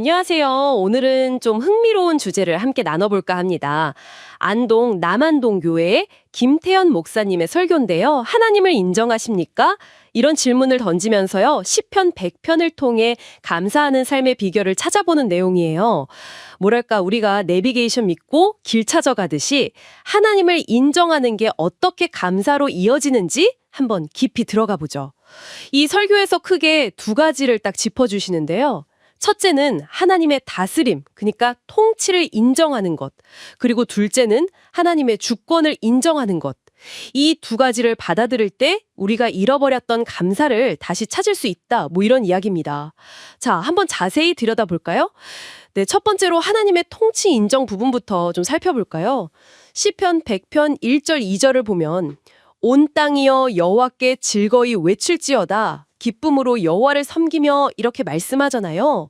안녕하세요. 오늘은 좀 흥미로운 주제를 함께 나눠볼까 합니다. 안동 남안동 교회의 김태현 목사님의 설교인데요. 하나님을 인정하십니까? 이런 질문을 던지면서요. 시편 100편을 통해 감사하는 삶의 비결을 찾아보는 내용이에요. 뭐랄까 우리가 내비게이션 믿고 길 찾아가듯이 하나님을 인정하는 게 어떻게 감사로 이어지는지 한번 깊이 들어가 보죠. 이 설교에서 크게 두 가지를 딱 짚어주시는데요. 첫째는 하나님의 다스림, 그러니까 통치를 인정하는 것. 그리고 둘째는 하나님의 주권을 인정하는 것. 이 두 가지를 받아들일 때 우리가 잃어버렸던 감사를 다시 찾을 수 있다. 뭐 이런 이야기입니다. 자, 한번 자세히 들여다볼까요? 네, 첫 번째로 하나님의 통치 인정 부분부터 좀 살펴볼까요? 시편 100편 1절 2절을 보면 온 땅이여 여호와께 즐거이 외칠지어다. 기쁨으로 여호와를 섬기며 이렇게 말씀하잖아요.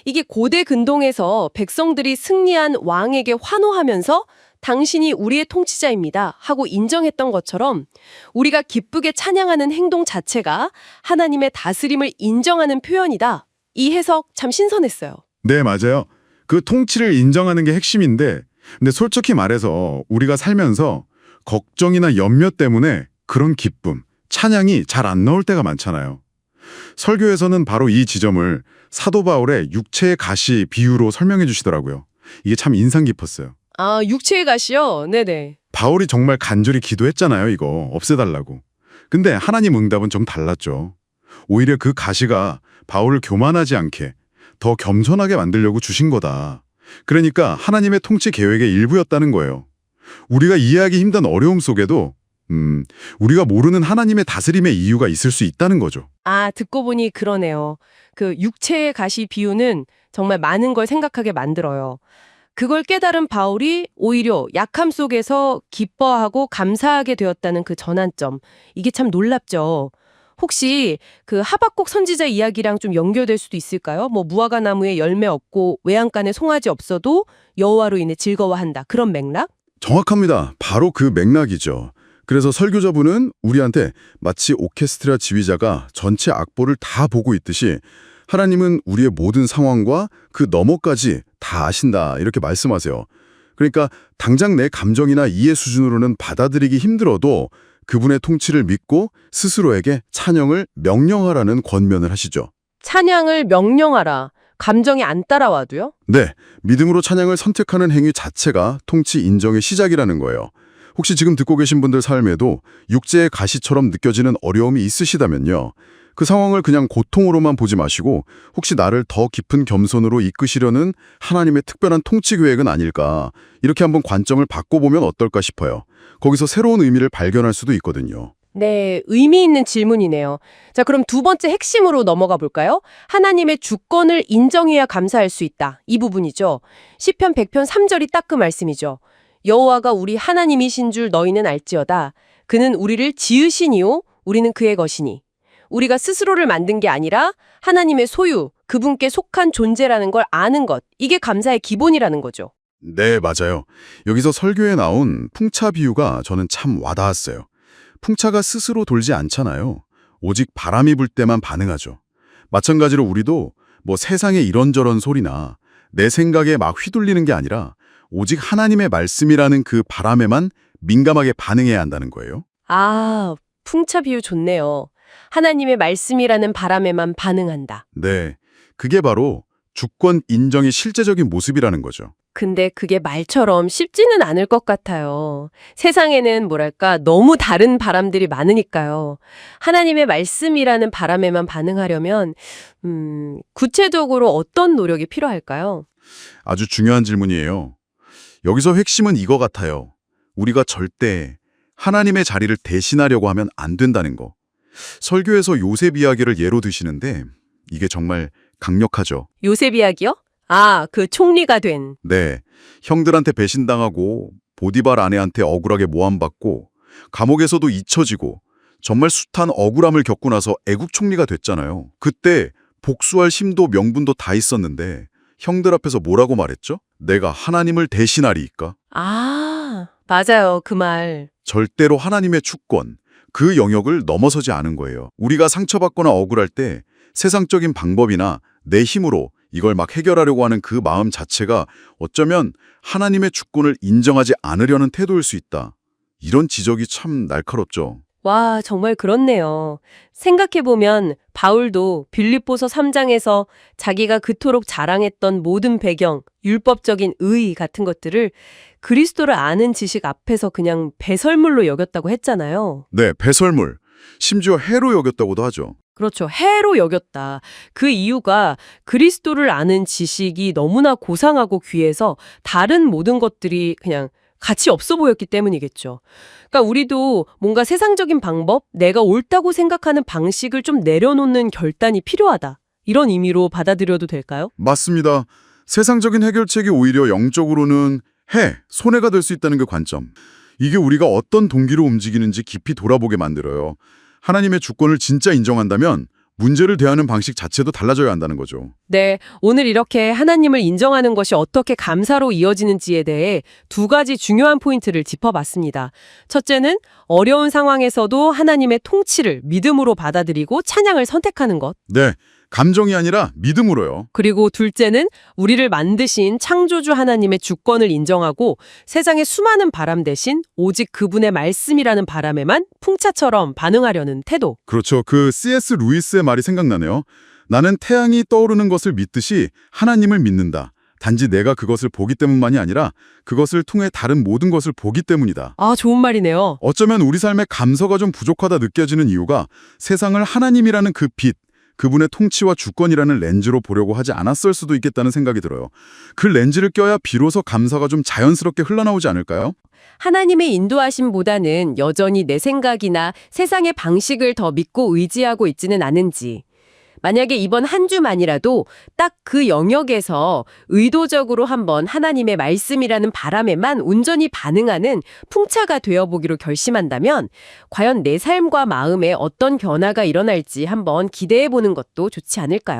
이게 고대 근동에서 백성들이 승리한 왕에게 환호하면서 당신이 우리의 통치자입니다 하고 인정했던 것처럼 우리가 기쁘게 찬양하는 행동 자체가 하나님의 다스림을 인정하는 표현이다. 이 해석 참 신선했어요. 네, 맞아요. 그 통치를 인정하는 게 핵심인데, 근데 솔직히 말해서 우리가 살면서 걱정이나 염려 때문에 그런 기쁨, 찬양이 잘 안 나올 때가 많잖아요. 설교에서는 바로 이 지점을 사도 바울의 육체의 가시 비유로 설명해 주시더라고요. 이게 참 인상 깊었어요. 아, 육체의 가시요? 네네. 바울이 정말 간절히 기도했잖아요, 이거 없애달라고. 근데 하나님 응답은 좀 달랐죠. 오히려 그 가시가 바울을 교만하지 않게 더 겸손하게 만들려고 주신 거다. 그러니까 하나님의 통치 계획의 일부였다는 거예요. 우리가 이해하기 힘든 어려움 속에도 우리가 모르는 하나님의 다스림의 이유가 있을 수 있다는 거죠. 아, 듣고 보니 그러네요. 그 육체의 가시 비유는 정말 많은 걸 생각하게 만들어요. 그걸 깨달은 바울이 오히려 약함 속에서 기뻐하고 감사하게 되었다는 그 전환점. 이게 참 놀랍죠. 혹시 그 하박국 선지자 이야기랑 좀 연결될 수도 있을까요? 뭐 무화과 나무에 열매 없고 외양간에 송아지 없어도 여호와로 인해 즐거워한다. 그런 맥락? 정확합니다. 바로 그 맥락이죠. 그래서 설교자분은 우리한테 마치 오케스트라 지휘자가 전체 악보를 다 보고 있듯이 하나님은 우리의 모든 상황과 그 너머까지 다 아신다 이렇게 말씀하세요. 그러니까 당장 내 감정이나 이해 수준으로는 받아들이기 힘들어도 그분의 통치를 믿고 스스로에게 찬양을 명령하라는 권면을 하시죠. 찬양을 명령하라. 감정이 안 따라와도요? 네, 믿음으로 찬양을 선택하는 행위 자체가 통치 인정의 시작이라는 거예요. 혹시 지금 듣고 계신 분들 삶에도 육체의 가시처럼 느껴지는 어려움이 있으시다면요. 그 상황을 그냥 고통으로만 보지 마시고 혹시 나를 더 깊은 겸손으로 이끄시려는 하나님의 특별한 통치 계획은 아닐까 이렇게 한번 관점을 바꿔보면 어떨까 싶어요. 거기서 새로운 의미를 발견할 수도 있거든요. 네, 의미 있는 질문이네요. 자, 그럼 두 번째 핵심으로 넘어가 볼까요? 하나님의 주권을 인정해야 감사할 수 있다. 이 부분이죠. 시편 100편 3절이 딱 그 말씀이죠. 여호와가 우리 하나님이신 줄 너희는 알지어다. 그는 우리를 지으시니요 우리는 그의 것이니. 우리가 스스로를 만든 게 아니라 하나님의 소유, 그분께 속한 존재라는 걸 아는 것. 이게 감사의 기본이라는 거죠. 네, 맞아요. 여기서 설교에 나온 풍차 비유가 저는 참 와닿았어요. 풍차가 스스로 돌지 않잖아요. 오직 바람이 불 때만 반응하죠. 마찬가지로 우리도 뭐 세상의 이런저런 소리나 내 생각에 막 휘둘리는 게 아니라 오직 하나님의 말씀이라는 그 바람에만 민감하게 반응해야 한다는 거예요. 아, 풍차 비유 좋네요. 하나님의 말씀이라는 바람에만 반응한다. 네, 그게 바로 주권 인정의 실제적인 모습이라는 거죠. 근데 그게 말처럼 쉽지는 않을 것 같아요. 세상에는 뭐랄까 너무 다른 바람들이 많으니까요. 하나님의 말씀이라는 바람에만 반응하려면 구체적으로 어떤 노력이 필요할까요? 아주 중요한 질문이에요. 여기서 핵심은 이거 같아요. 우리가 절대 하나님의 자리를 대신하려고 하면 안 된다는 거. 설교에서 요셉 이야기를 예로 드시는데 이게 정말 강력하죠. 요셉 이야기요? 아, 그 총리가 된. 네, 형들한테 배신당하고 보디발 아내한테 억울하게 모함받고 감옥에서도 잊혀지고 정말 숱한 억울함을 겪고 나서 애국 총리가 됐잖아요. 그때 복수할 힘도 명분도 다 있었는데 형들 앞에서 뭐라고 말했죠? 내가 하나님을 대신하리이까? 아, 맞아요. 그 말. 절대로 하나님의 주권, 그 영역을 넘어서지 않은 거예요. 우리가 상처받거나 억울할 때 세상적인 방법이나 내 힘으로 이걸 막 해결하려고 하는 그 마음 자체가 어쩌면 하나님의 주권을 인정하지 않으려는 태도일 수 있다. 이런 지적이 참 날카롭죠. 와, 정말 그렇네요. 생각해보면 바울도 빌립보서 3장에서 자기가 그토록 자랑했던 모든 배경, 율법적인 의 같은 것들을 그리스도를 아는 지식 앞에서 그냥 배설물로 여겼다고 했잖아요. 네, 배설물. 심지어 해로 여겼다고도 하죠. 그렇죠. 해로 여겼다. 그 이유가 그리스도를 아는 지식이 너무나 고상하고 귀해서 다른 모든 것들이 그냥 가치 없어 보였기 때문이겠죠. 그러니까 우리도 뭔가 세상적인 방법, 내가 옳다고 생각하는 방식을 좀 내려놓는 결단이 필요하다. 이런 의미로 받아들여도 될까요? 맞습니다. 세상적인 해결책이 오히려 영적으로는 손해가 될 수 있다는 그 관점. 이게 우리가 어떤 동기로 움직이는지 깊이 돌아보게 만들어요. 하나님의 주권을 진짜 인정한다면 문제를 대하는 방식 자체도 달라져야 한다는 거죠. 네, 오늘 이렇게 하나님을 인정하는 것이 어떻게 감사로 이어지는지에 대해 두 가지 중요한 포인트를 짚어봤습니다. 첫째는 어려운 상황에서도 하나님의 통치를 믿음으로 받아들이고 찬양을 선택하는 것. 네, 감정이 아니라 믿음으로요. 그리고 둘째는 우리를 만드신 창조주 하나님의 주권을 인정하고 세상의 수많은 바람 대신 오직 그분의 말씀이라는 바람에만 풍차처럼 반응하려는 태도. 그렇죠. 그 C.S. 루이스의 말이 생각나네요. 나는 태양이 떠오르는 것을 믿듯이 하나님을 믿는다. 단지 내가 그것을 보기 때문만이 아니라 그것을 통해 다른 모든 것을 보기 때문이다. 아, 좋은 말이네요. 어쩌면 우리 삶에 감서가 좀 부족하다 느껴지는 이유가 세상을 하나님이라는 그 빛, 그분의 통치와 주권이라는 렌즈로 보려고 하지 않았을 수도 있겠다는 생각이 들어요. 그 렌즈를 껴야 비로소 감사가 좀 자연스럽게 흘러나오지 않을까요? 하나님의 인도하심보다는 여전히 내 생각이나 세상의 방식을 더 믿고 의지하고 있지는 않은지. 만약에 이번 한 주만이라도 딱 그 영역에서 의도적으로 한번 하나님의 말씀이라는 바람에만 온전히 반응하는 풍차가 되어보기로 결심한다면 과연 내 삶과 마음에 어떤 변화가 일어날지 한번 기대해보는 것도 좋지 않을까요?